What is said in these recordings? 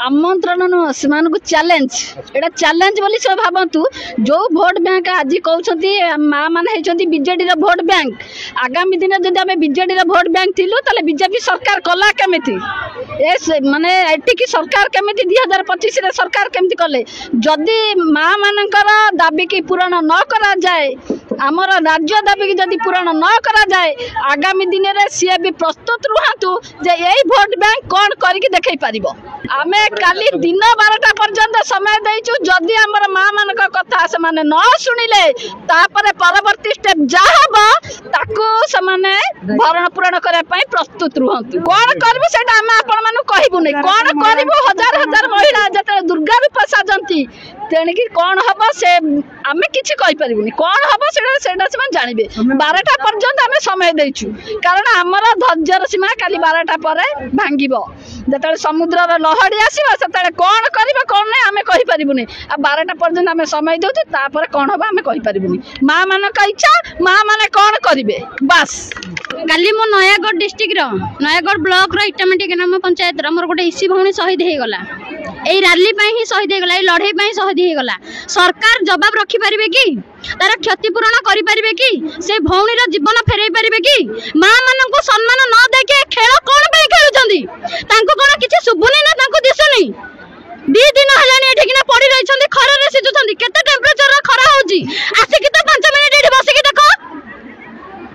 आमंत्रण नुह से चैलेंज एटा चैलेंज बोली सब भावतु जो भोट बैंक आज कहते माँ मैंने बीजेडी भोट बैंक आगामी दिन जब आम बीजेडी भोट बैंक थिलु ताले बीजेपी सरकार कला केमिति माने एटिकी सरकार केमिति 2025 रे सरकार केमिति कले जदि माँ मानकर दाबी की पूरण न करा जाए आमर राज्य दाबी की जदि पूरण न करा जाए आगामी दिन रे सी भी प्रस्तुत रुहतु जे यही भोट बैंक कौन करके देखई पारिबो आमे काली दिन 12टा पर्यंत समय देइछु जदि हमर मां मानक कथा से माने न सुनिले तापरे परवर्ती स्टेप जाहबो ताको समाने भरण पूरण करे पई प्रस्तुत रुहंतु कोन करबो सेटा हम आपण मानु कहबो नै कोन करबो हजार हजार महिला जते दुर्गा रूप साजंती तेने कि कोन हबो से आमे किछि कहि परिबुनी कोन हबो सेटा से जानिबे 12टा पर्यंत आमे समय देइछु कारण हमर धैर्यर सीमा काली 12टा परे भांगिबो जते समुद्र रो लहड़ी आसीबो सेते कोन करबो कोन नै आमे कहि परिबुनी आ 12टा पर्यंत आमे समय देउछु तापर कोन हबो आमे कहि परिबुनी मां मानक इच्छा मां माने कोन करिवे बस काली मो नयागढ़ डिस्ट्रिक्ट रो नयागढ़ ब्लॉक रो इटामेटी ग्राम पंचायत रो मोर गोटे इसी भौणी शहीद हे गला एई रैली पई ही शहीद हे गला एई लड़ाई पई शहीद हे गला सरकार जवाब रखि परिबे कि तार क्षतिपूरण करि परिबे कि से भौणी रो जीवन फेरई परिबे कि मां मानन को सम्मान न देके खेल कोन पई खेलुचंदी तांको कोन किछि सुबुनी ना तांको दिसुनी 2 दिन हलानी एठिकना पड़ी रही छंदी खरा रे सिजुचंदी केते टेम्परेचर रो खरा होउची आसी कि त 5 मिनिट एठी बसी कि देखो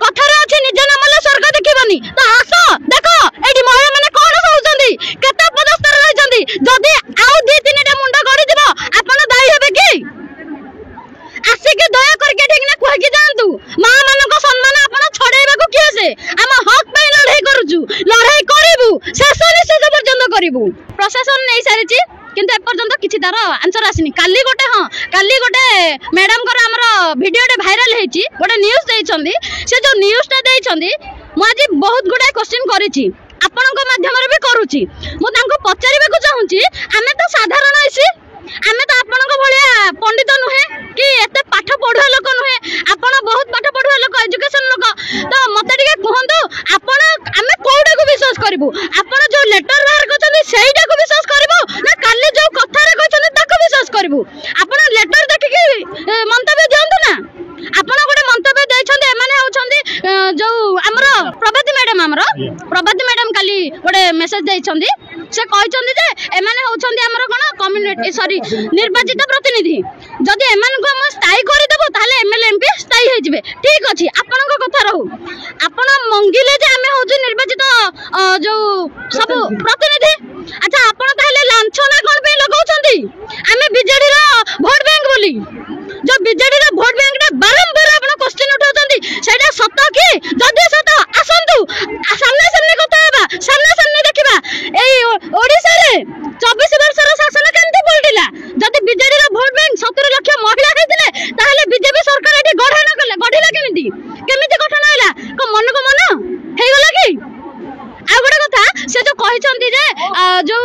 कथारे अछि निज नामले स्वर्ग देखिबनी त आसो देखो एठी महिला माने कोन होउचंदी केते पदस्तर रही छंदी जदी आउ 2-3 टा मुंडा गड़ी दिबो आपण दाई हेबे कि आसी कि दया करके एठिकना कहि कि जानतु मां मानको सम्मान आपण छडेबा को किए से हम हक पई लड़ाई करूछु लड़ाई करिवु शेष निश्चित पर्यंत करिवु प्रशासन नै सारिछि किंतु एपर्यंत किछि तार आंसर आसिनी काली गोटे मैडम कर हमर वीडियो टे वायरल हेछि गोटे न्यूज़ देइछंदी से जो न्यूज़ टा देइछंदी मु आज बहुत गुडा क्वेश्चन करिछि आपनक माध्यम रे भी करूछि मु तांको पचारिबा को चाहूछि हमें तो साधारण इसी आमे तो आपनक भलिया पंडित नुहे कि एते पाठ पढुआ लोक नुहे आपण बहुत पाठ पढुआ लोक एजुकेशन लोक तो मते टिके कहंतु आपण आमे कोउडा को विश्वास करबु आपण जो लेटर बाहर करछन सेइडा को विश्वास करबु ना काली जो कथा रे कहछन ताको विश्वास करबु आपण लेटर देखि मंतव्य दियंतु ना आपण गोटे मंतव्य दैछन एमाने होछन जो हमर प्रभाती मैडम काली गोटे मेसेज दैछन से कहछन जे एमाने होछन हमर कोन कम्युनिटी सॉरी निर्वाचित प्रतिनिधि जदि एमान को हम स्थायी करि देबो ताले एमएलए एमपी स्थायी हे जिवे ठीक अछि आपन को कथा रहू आपण मंगिले जे हमें होजु निर्वाचित जो सब प्रतिनिधि अच्छा आपण ताले लांछना कोन पे लगाउछंती हमें बीजेडी रो वोट बैंक बोली जो बीजेडी रो वोट बैंक टा बारंबार आपण क्वेश्चन उठाउछंती सेटा सत कि जदि सत आसंतु सामने सामने कथा हेबा सामने देखिबा एई ओडिसा रे 24 वर्ष रो शासन केनते पलटिला जदि बीजेडी रो वोट बैंक 70 लाख महिला हेतिले ताले बीजेपी सरकार एठी गठन कले गढिला केमिति गठन हैला को मन हे गला कि आ गोटे कथा से जो कहिसंती जे जो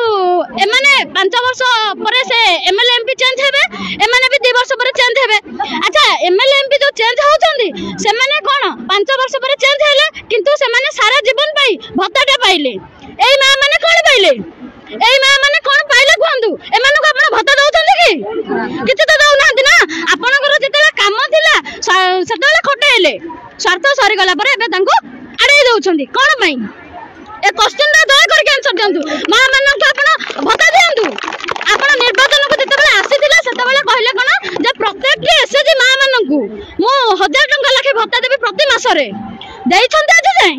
एमाने 5 वर्ष परे से एमएलए एमपी चेंज हेबे एमाने भी 2 वर्ष परे चेंज हेबे अच्छा एमएलए एमपी जो चेंज होचंदी से माने कोन 5 वर्ष परे चेंज हेले किंतु से माने सारा जीवन पाई भत्ताटा पाइले एई मां माने कोन पाइले एई मां माने कोन पाइले कहंतु एमाने को आपण भत्ता दउचंदी कि किछि तो दउ नांती ना आपनकर जेतेला काम थिला सेतेला खटेले स्वार्थ सरी गला परे एबे तांको आडे दउचंदी कोन पई ए क्वेश्चन दा दया करके आंसर दियंतु मां मानन को आपण भत्ता दियंतु आपण निर्वाचन को जेतेबेले आसीथिला सेतेबेले कहले कोन जे प्रत्येक एसएजी मां मानन को मो 1000 टंका लाखे भत्ता देबी प्रति मास रे देइछंते आज जाय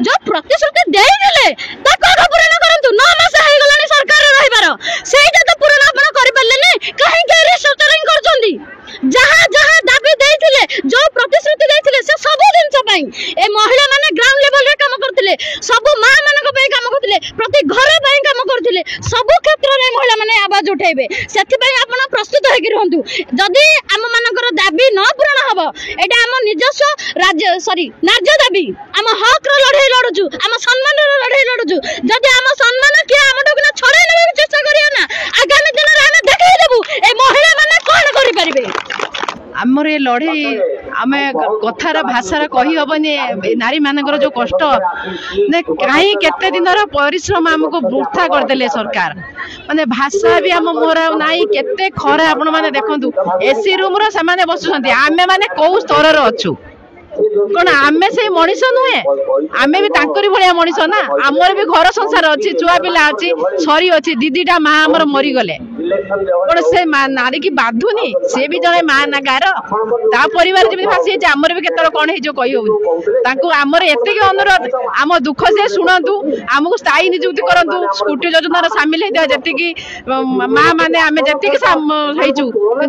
जो प्रतिश्रुति देइले ताको पूर्ण करंतु 9 मास हे गलानी सरकार रहिबार सेइटा तो पूर्ण आपण करि परलेनी काहे के रिस्ट्रक्चरिंग करछंदी जहां जहां दाबी देइथिले जो प्रतिश्रुति देइथिले से सब दिन पई ए महिला माने ग्राउंड लेवल रे काम करथिले सब मां मानक पई काम करथिले प्रति घर पई काम करथिले सब क्षेत्र रे महिला माने आवाज उठेबे सेथि पई आपण प्रस्तुत होकि रहंतु जदी हम मानकर दाबी न पूर्ण हबो एटा हम निजस्व राज्य सॉरी नार्य दाबी हम हक रो लड़ाई लड़ुछु हम सम्मान रो लड़ाई लड़ुछु जदी हम सम्मान के हम डगना छड़ाई लेबे चेष्टा करियो ना आगामी दिन रे हम देखाई देबु ए महिला माने कोन करि परिबे आमर ये लड़े आमे कथार भाषार कही हबनी नारी मानकर जो कष्ट ने कहीं केते दिनर परिश्रम हमको वृथा करदेले सरकार माने भाषा भी आम मोर नाई केते खरा आपण माने देखंतु एसी रूम रो से बसुछंती आमे माने को स्तर रो अछु कौन आमे से मनीष नुहे आमे भी तांकरी भलिया मनीष ना आमर भी घर संसार अच्छी छुआ पिला अच्छी सरी अच्छी दीदीटा माँ आमर मरी गले कौन से नारी की बाधुनी से भी जड़े माँ ना गार ता परिवार जमी भासी आमर भी केतर कौन हो कही हो आमर एति अनुरोध आम दुख से शुणु आमको स्थायी नियुक्ति करूँ स्कूटी योजनार सामिल होती माँ मैंने आम जी कि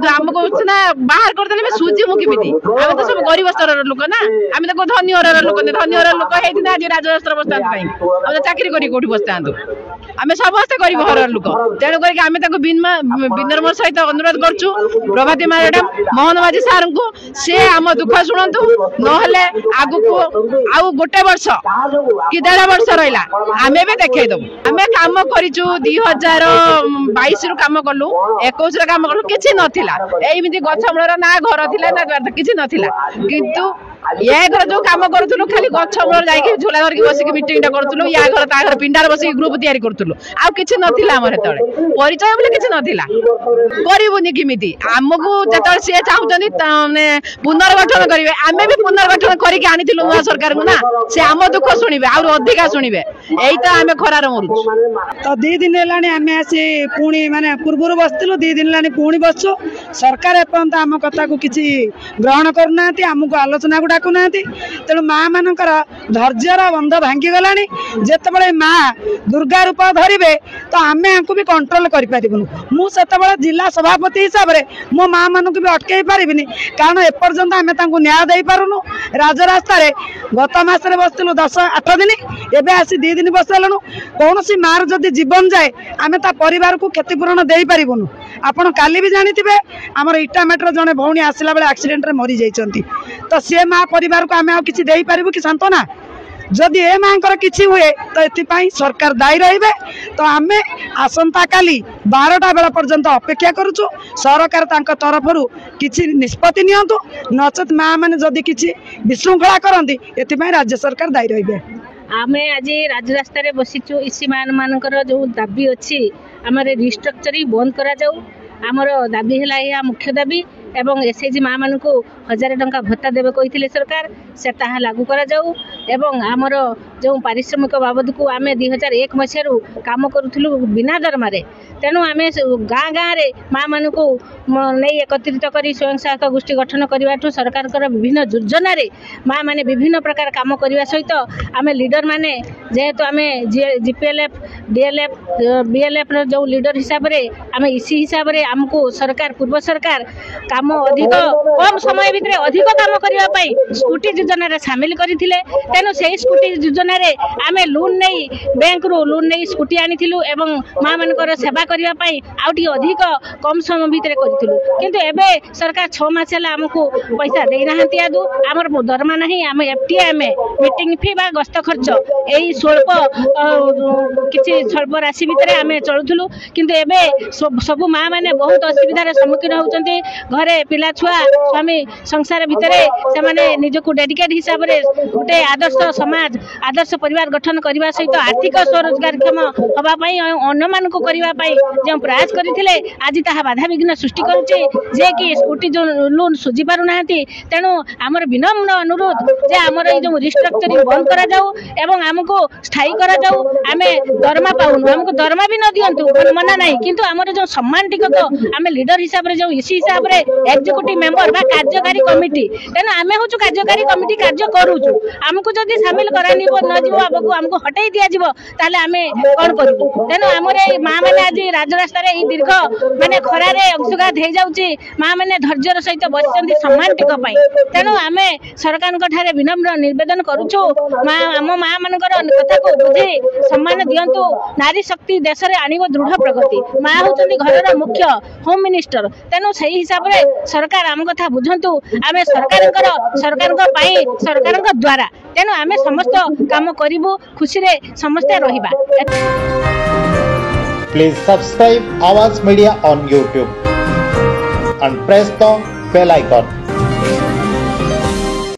आमको सीना बाहर करदे सुझीमु किमिति आम तो सब गरीब स्तर लोक ना आम तो धनी घर लोक धनी घर लोक होती आज राजरास्त्र बसता आम चाकरी करी कौटी बसता आम समस्ते गरीब घर लोक तेणुक आम विनम्र सहित अनुरोध करुँ प्रभाती मैडम मोहन माझी सार को सी आम दुख शुणु ना आगु आउ गोटे वर्ष कि 1.5 वर्ष रहा आम भी देखईदेबू आम कम कर 2022 रु कम कलु 21 कम कलु कि नाला एमती गछ मूल ना घर थी ना द्वार किसी नाला किंतु या घर जो कम करूँ खाली गछ मूल जा झोला धरिकी बसिक मीटिंग करूँ या घर ता घर पिंडार बसिक ग्रुप तैयारी करूँ आ कि नाला आम हेत परिचय बोले कि नाला करूनी किमिति आमको जो सी चाहते पुनर्गठन करेंगे आम भी पुनर्गठन करके आनी नुआ सरकार को ना से आम दुख शुणे आउ अधिका शुणे यही तो आम खरार मरु तो 2 दिन आम आसी पुणी माने पूर्व बसलु 2 दिन है पुणी बसु सरकार एपर्यंत आम कथा को किसी ग्रहण करना आमको आलोचना को डाकुना तेणु माँ मानकर धैर्यर बंध भांगी गला जिते माँ दुर्गा रूप धरवे तो आम भी कंट्रोल करूँ मुझे जिला सभापति हिसाब से मो माँ मान भी अटकई पारिनी कारण एपर्यंत आम न्याय दे पारुनु राजरास्ता गत मसरे बसलु 10-8 दिन एवं आसी 2 दिन बसलु कौन सी मार जदि जीवन जाए आम ता परिवार को क्षतिपूरण दे पारूनु आपण काली भी जानी आमर इटामेटर जड़े भौणी आसला बेले एक्सीडेंट रे मरी जाइछंती तो सी माँ परिवार को आम आ किसी दे पारिबु कि सांत्वना जदि ए माँ किसी हुए तो ये सरकार दायी रहिबे तो आम आसंता काली 12टा बेला पर्यंत अपेक्षा करुचु सरकार तांका तरफरु किछि निष्पत्ति नियंतु नचेत माँ मैंने जदि किछि विशृंखला करंती एथिपाई राज्य सरकार दायी रहिबे आम आज राजरास्तार बसीचु इसी मानकर जो दाबी अच्छी आम रिस्ट्रक्चरिंग बंद करा जाऊ आमर दाबी है मुख्य दाबी एवं एसएचजी माँ मान को 1000 टंका भत्ता देवे कही सरकार से ताहा लागू करा जाऊ एवं आमर जो पारिश्रमिक बाबद को आम 2001 मसीह काम करूँ बिना दरमारे तेणु आम गाँ गाँव माँ मान को नहीं एकत्रित कर स्वयं सहायक गोष्ठी गठन करने सरकार विभिन्न योजना माँ मैंने विभिन्न प्रकार काम करने सहित आम लीडर मैंने जेहेतु आम जीपीएलएफ डीएलएफ बीएलएफ जो लीडर हिसाब से आम इसी हिसाब से आमको सरकार पूर्व सरकार काम अधिक कम समय भितर अधिक काम करने स्कूटी योजना सामिल करते तेणु से स्कूटी योजना आम लोन नहीं बैंक रू लोन नहीं स्कूटी आनी एवं माँ मान सेवा करने अधिक कम समय भितर करूँ किंतु एबे सरकार 6 मास आमको पैसा देना आदु आमर दरमा ना आम एफटीएम मीटिंग फी बा गस्त खर्च यही स्वल्प किसी स्वल्प राशि भितर आम चलुलु किंतु एबे सबू माँ मैंने बहुत असुविधार सम्मुखीन होती घरे पिला छुआ स्वामी संसार भितर से निजक डेडिकेट हिसाब से गोटे आदर्श समाज आदर्श परिवार गठन करने सहित आर्थिक स्वरोजगारक्षम हाँपाई अन्य मान करने जो प्रयास करते आज ता बाधा विघ्न सृष्टि करुचे जे कि स्कूटी जो लोन सुझी पारना तेणु आमर विनम्र अनुरोध जे आमर जो रिस्ट्रक्चरिंग बंद करा जाऊ एवं आमको स्थायी करा जाऊ आमे दरमा पाऊनु आमको दरमा भी न दियंतु मना नहीं किंतु आमर जो सम्मान टिकक आम लीडर हिसाब से जो इसी हिसाब से एक्जिक्यूटिव मेंबर बा कार्यकारी कमिटी तेणु आम हूँ कार्यकारी कमिटी कार्य करूँ आमको जदि सामिल करानी न आमको हटाई दिज्व ताले आम कौन करूँ तेणु आमर माँ मैंने आज राजरास्ता दीर्घ माने खरारे अंशुघात हो जाऊँगी माँ मैंने धैर्यर सहित बसी सम्मान टिकपाई तेणु आम सरकार विनम्र निवेदन करुचु आम माँ मान कथा को बुझे सम्मान दिंतु नारी शक्ति देश में आणव दृढ़ प्रगति माँ होती घर मुख्य होम मिनिस्टर तेणु से हिसाब से सरकार आम कथा बुझंतु आम सरकार द्वारा तेणु आम समस्त काम करूँ खुशी समस्ते रहिबा। Please subscribe Awaaz Media on YouTube and press the bell icon.